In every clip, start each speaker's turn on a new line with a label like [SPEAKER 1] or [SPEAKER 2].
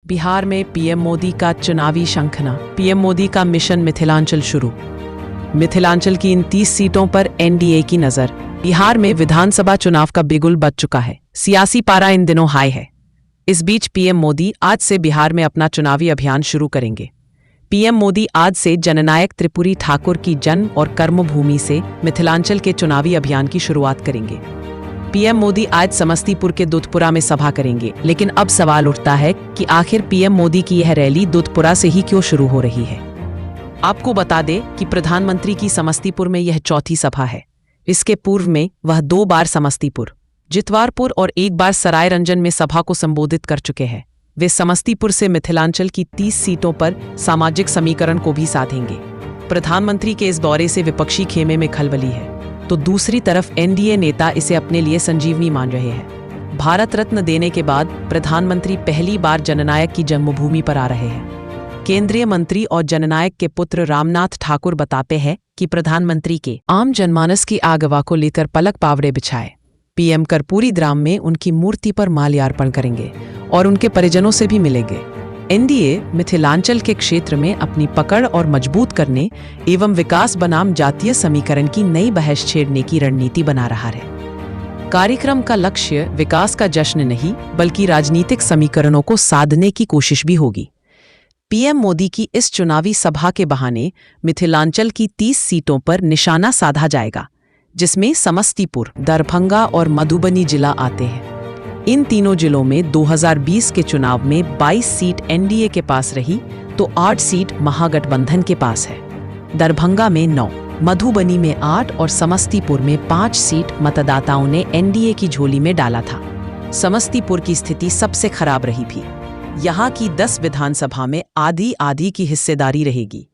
[SPEAKER 1] बिहार में पीएम मोदी का चुनावी शंखना। पीएम मोदी का मिशन मिथिलांचल शुरू। मिथिलांचल की इन 30 सीटों पर एनडीए की नजर। बिहार में विधानसभा चुनाव का बिगुल बज चुका है। सियासी पारा इन दिनों हाई है। इस बीच पीएम मोदी आज से बिहार में अपना चुनावी अभियान शुरू करेंगे। पीएम मोदी आज से जननायक त्रिपुरी ठाकुर की जन्म और कर्मभूमि से मिथिलांचल के चुनावी अभियान की शुरुआत करेंगे। पीएम मोदी आज समस्तीपुर के दुधपुरा में सभा करेंगे, लेकिन अब सवाल उठता है कि आखिर पीएम मोदी की यह रैली दुधपुरा से ही क्यों शुरू हो रही है। आपको बता दें कि प्रधानमंत्री की समस्तीपुर में यह चौथी सभा है। इसके पूर्व में वह 2 बार समस्तीपुर, जितवारपुर और 1 बार सरायरंजन में सभा को संबोधित कर चुके हैं। वे समस्तीपुर से मिथिलांचल की 30 सीटों पर सामाजिक समीकरण को भी साधेंगे। प्रधानमंत्री के इस दौरे से विपक्षी खेमे में खलबली है, तो दूसरी तरफ एनडीए नेता इसे अपने लिए संजीवनी मान रहे हैं। भारत रत्न देने के बाद प्रधानमंत्री पहली बार जननायक की जन्मभूमि पर आ रहे हैं। केंद्रीय मंत्री और जननायक के पुत्र रामनाथ ठाकुर बताते हैं कि प्रधानमंत्री के आम जनमानस की आगवा को लेकर पलक पावड़े बिछाए। पीएम कर्पूरी ग्राम में उनकी मूर्ति पर माल्यार्पण करेंगे और उनके परिजनों से भी मिलेंगे। एनडीए मिथिलांचल के क्षेत्र में अपनी पकड़ और मजबूत करने एवं विकास बनाम जातीय समीकरण की नई बहस छेड़ने की रणनीति बना रहा है। कार्यक्रम का लक्ष्य विकास का जश्न नहीं, बल्कि राजनीतिक समीकरणों को साधने की कोशिश भी होगी। पीएम मोदी की इस चुनावी सभा के बहाने मिथिलांचल की 30 सीटों पर निशाना साधा जाएगा, जिसमें समस्तीपुर, दरभंगा और मधुबनी जिला आते हैं। इन तीनों जिलों में 2020 के चुनाव में 22 सीट एनडीए के पास रही, तो 8 सीट महागठबंधन के पास है। दरभंगा में 9, मधुबनी में 8 और समस्तीपुर में 5 सीट मतदाताओं ने एनडीए की झोली में डाला था। समस्तीपुर की स्थिति सबसे खराब रही थी। यहाँ की 10 विधानसभा में आधी आधी की हिस्सेदारी रहेगी।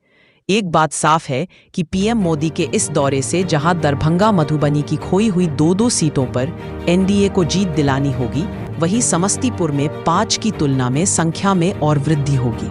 [SPEAKER 1] एक बात साफ है कि पीएम मोदी के इस दौरे से जहां दरभंगा मधुबनी की खोई हुई 2-2 सीटों पर एनडीए को जीत दिलानी होगी, वहीं समस्तीपुर में 5 की तुलना में संख्या में और वृद्धि होगी।